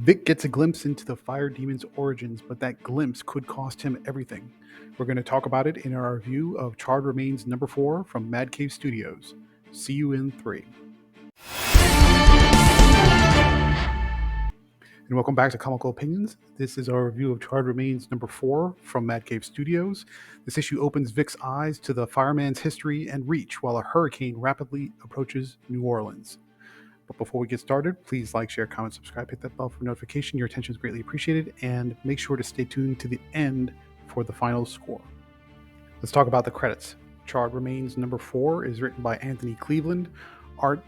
Vic gets a glimpse into the fire demon's origins, but that glimpse could cost him everything. We're going to talk about it in our review of Charred Remains number 4 from Mad Cave Studios. See you in 3. And welcome back to Comical Opinions. This is our review of Charred Remains number 4 from Mad Cave Studios. This issue opens Vic's eyes to the fireman's history and reach while a hurricane rapidly approaches New Orleans. But before we get started, please like, share, comment, subscribe, hit that bell for notification. Your attention is greatly appreciated, and make sure to stay tuned to the end for the final score. Let's talk about the credits. Charred Remains number 4 is written by Anthony Cleveland, art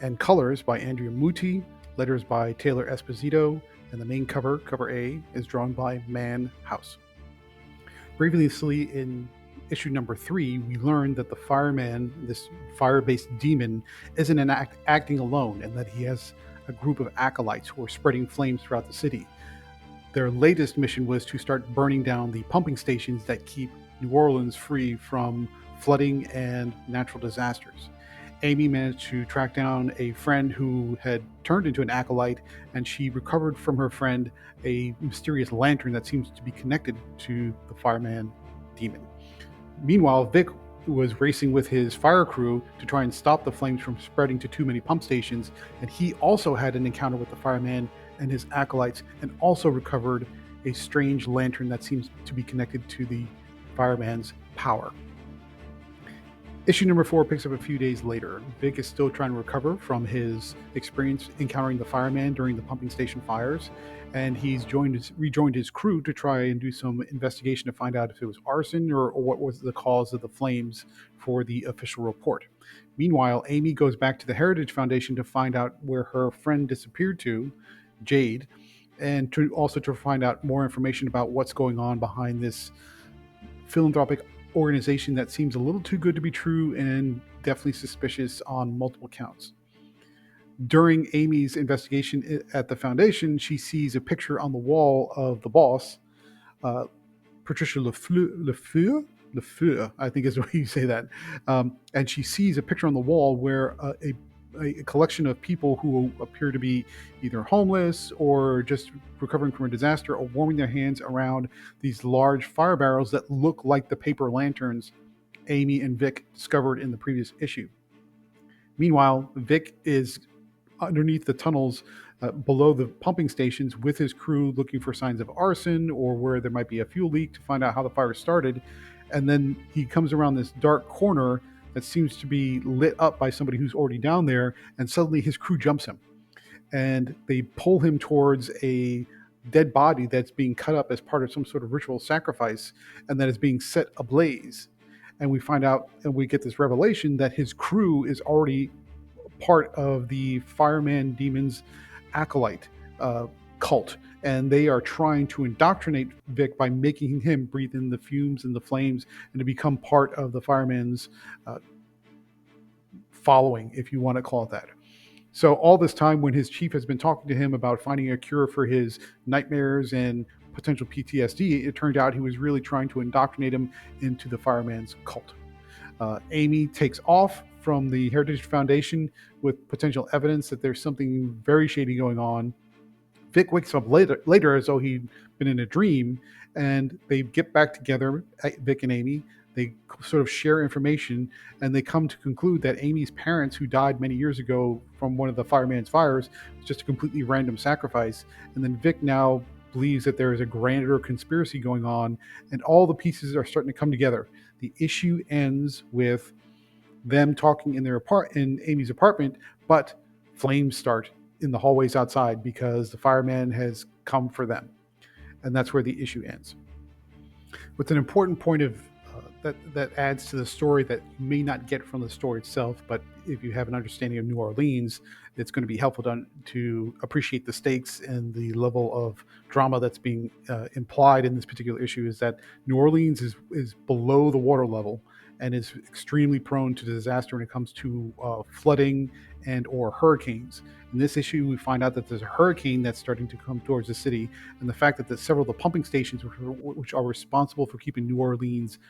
and colors by Andrea Muti, letters by Taylor Esposito, and the main cover, cover A, is drawn by Man House. Previously in issue number 3, we learned that the fireman, this fire-based demon, isn't acting alone, and that he has a group of acolytes who are spreading flames throughout the city. Their latest mission was to start burning down the pumping stations that keep New Orleans free from flooding and natural disasters. Amy managed to track down a friend who had turned into an acolyte, and she recovered from her friend a mysterious lantern that seems to be connected to the fireman demon. Meanwhile, Vic was racing with his fire crew to try and stop the flames from spreading to too many pump stations, and he also had an encounter with the fireman and his acolytes, and also recovered a strange lantern that seems to be connected to the fireman's power. Issue number 4 picks up a few days later. Vic is still trying to recover from his experience encountering the fireman during the pumping station fires, and he's rejoined his crew to try and do some investigation to find out if it was arson or what was the cause of the flames for the official report. Meanwhile, Amy goes back to the Heritage Foundation to find out where her friend disappeared to, Jade, and to find out more information about what's going on behind this philanthropic organization that seems a little too good to be true and definitely suspicious on multiple counts. During Amy's investigation at the foundation, she sees a picture on the wall of the boss, Patricia Lefleur, I think is the way you say that. And she sees a picture on the wall where a collection of people who appear to be either homeless or just recovering from a disaster are warming their hands around these large fire barrels that look like the paper lanterns Amy and Vic discovered in the previous issue. Meanwhile, Vic is underneath the tunnels below the pumping stations with his crew looking for signs of arson or where there might be a fuel leak to find out how the fire started. And then he comes around this dark corner that seems to be lit up by somebody who's already down there, and suddenly his crew jumps him. And they pull him towards a dead body that's being cut up as part of some sort of ritual sacrifice, and that is being set ablaze. And we find out, and we get this revelation that his crew is already part of the fireman demon's acolyte cult, and they are trying to indoctrinate Vic by making him breathe in the fumes and the flames and to become part of the fireman's following, if you want to call it that. So all this time, when his chief has been talking to him about finding a cure for his nightmares and potential PTSD, it turned out he was really trying to indoctrinate him into the fireman's cult. Amy takes off from the Heritage Foundation with potential evidence that there's something very shady going on. Vic wakes up later as though he'd been in a dream, and they get back together, Vic and Amy. They sort of share information, and they come to conclude that Amy's parents, who died many years ago from one of the fireman's fires, was just a completely random sacrifice. And then Vic now believes that there is a grander conspiracy going on, and all the pieces are starting to come together. The issue ends with them talking in Amy's apartment, but flames start in the hallways outside because the fireman has come for them. And that's where the issue ends. What's an important point of that adds to the story that you may not get from the story itself, but if you have an understanding of New Orleans, it's going to be helpful to appreciate the stakes and the level of drama that's being implied in this particular issue, is that New Orleans is below the water level and is extremely prone to disaster when it comes to flooding and or hurricanes. In this issue, we find out that there's a hurricane that's starting to come towards the city, and the fact that several of the pumping stations, which are responsible for keeping New Orleans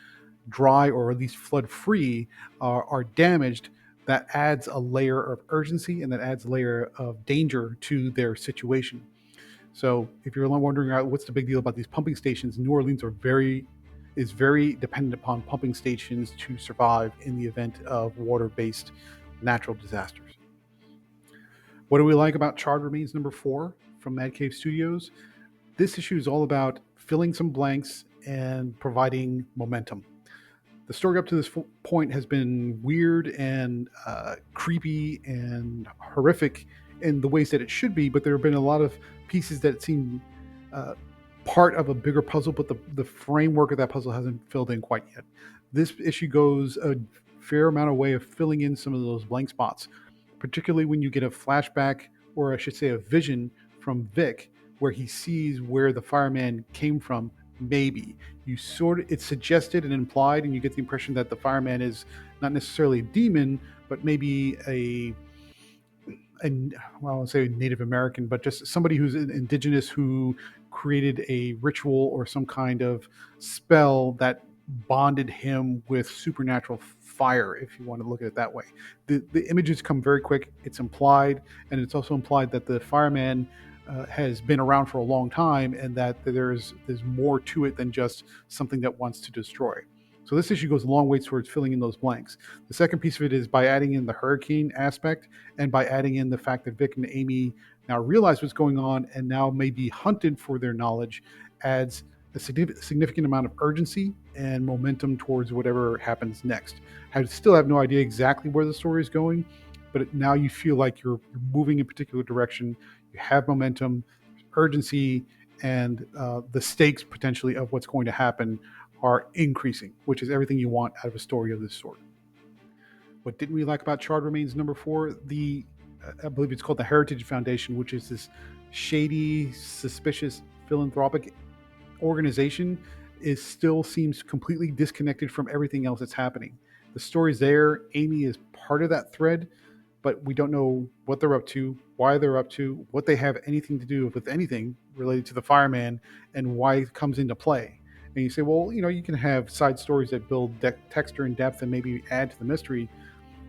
dry or at least flood free, are damaged, that adds a layer of urgency and that adds a layer of danger to their situation. So if you're wondering what's the big deal about these pumping stations, New Orleans is very dependent upon pumping stations to survive in the event of water-based natural disasters. What do we like about Charred Remains number 4 from Mad Cave Studios? This issue is all about filling some blanks and providing momentum. The story up to this point has been weird and creepy and horrific in the ways that it should be, but there have been a lot of pieces that seem part of a bigger puzzle, but the framework of that puzzle hasn't filled in quite yet. This issue goes a fair amount of way of filling in some of those blank spots, particularly when you get a flashback, or I should say a vision from Vic, where he sees where the fireman came from. Maybe it's suggested and implied, and you get the impression that the fireman is not necessarily a demon, but maybe well, I won't say Native American, but just somebody who's indigenous who created a ritual or some kind of spell that bonded him with supernatural fire, if you want to look at it that way. The images come very quick. It's implied, and it's also implied that the fireman has been around for a long time, and that there's more to it than just something that wants to destroy. So this issue goes a long way towards filling in those blanks. The second piece of it is by adding in the hurricane aspect, and by adding in the fact that Vic and Amy now realize what's going on and now may be hunted for their knowledge, adds a significant amount of urgency and momentum towards whatever happens next. I still have no idea exactly where the story is going, but now you feel like you're moving in a particular direction. You have momentum, urgency, and the stakes potentially of what's going to happen are increasing, which is everything you want out of a story of this sort. What didn't we like about Charred Remains number 4? I believe it's called the Heritage Foundation, which is this shady, suspicious, philanthropic organization, still seems completely disconnected from everything else that's happening. The story's there. Amy is part of that thread, but we don't know what they're up to, why they're up to, what they have anything to do with anything related to the fireman, and why it comes into play. And you say, well, you can have side stories that build texture and depth and maybe add to the mystery,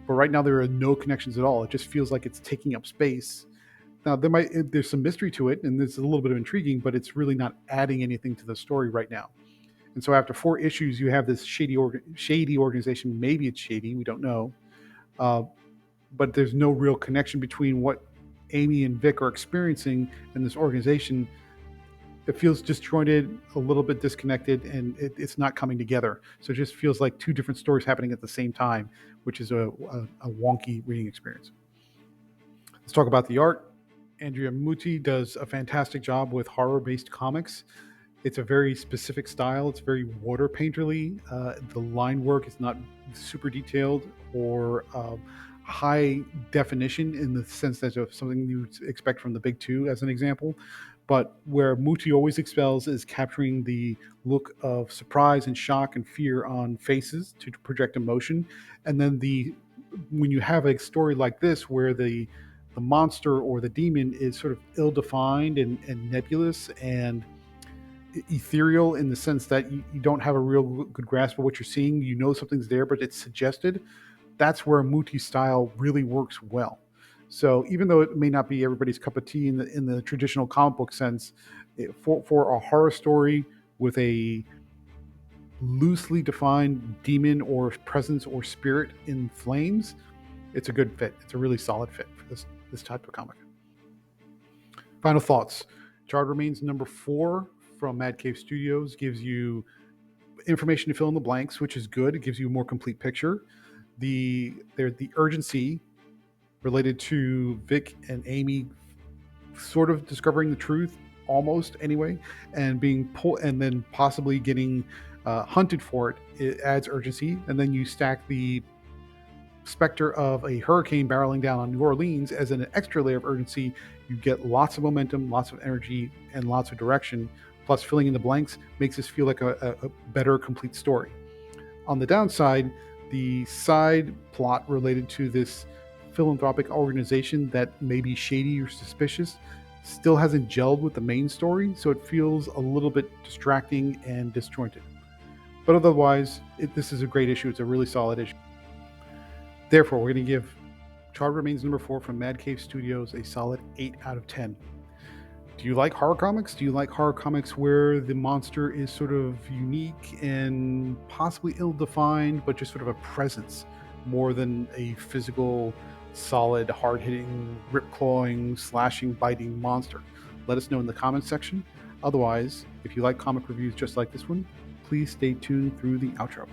but right now there are no connections at all. It just feels like it's taking up space. Now there's some mystery to it, and there's a little bit of intriguing, but it's really not adding anything to the story right now. And so after 4 issues, you have this shady organization. Maybe it's shady, we don't know, but there's no real connection between what Amy and Vic are experiencing in this organization. It feels disjointed, a little bit disconnected, and it's not coming together. So it just feels like 2 different stories happening at the same time, which is a wonky reading experience. Let's talk about the art. Andrea Muti does a fantastic job with horror-based comics. It's a very specific style. It's very water painterly. The line work is not super detailed or high definition in the sense that of something you expect from the big 2, as an example. But where Muti always excels is capturing the look of surprise and shock and fear on faces to project emotion. And then when you have a story like this where the monster or the demon is sort of ill-defined and nebulous and ethereal, in the sense that you don't have a real good grasp of what you're seeing. You know something's there, but it's suggested. That's where Muti's style really works well. So even though it may not be everybody's cup of tea in the traditional comic book sense, for a horror story with a loosely defined demon or presence or spirit in flames, it's a good fit. It's a really solid fit for this type of comic. Final thoughts. Charred Remains number 4 from Mad Cave Studios gives you information to fill in the blanks, which is good. It gives you a more complete picture. The urgency related to Vic and Amy sort of discovering the truth, almost anyway, and being pulled, and then possibly getting hunted for it adds urgency. And then you stack the specter of a hurricane barreling down on New Orleans as an extra layer of urgency. You get lots of momentum, lots of energy, and lots of direction. Plus, filling in the blanks makes this feel like a better, complete story. On the downside, the side plot related to this philanthropic organization that may be shady or suspicious still hasn't gelled with the main story, so it feels a little bit distracting and disjointed. But otherwise, this is a great issue. It's a really solid issue. Therefore, we're going to give Charred Remains number 4 from Mad Cave Studios a solid 8 out of 10. Do you like horror comics? Do you like horror comics where the monster is sort of unique and possibly ill-defined, but just sort of a presence more than a physical, solid, hard-hitting, rip-clawing, slashing, biting monster? Let us know in the comments section. Otherwise, if you like comic reviews just like this one, please stay tuned through the outro.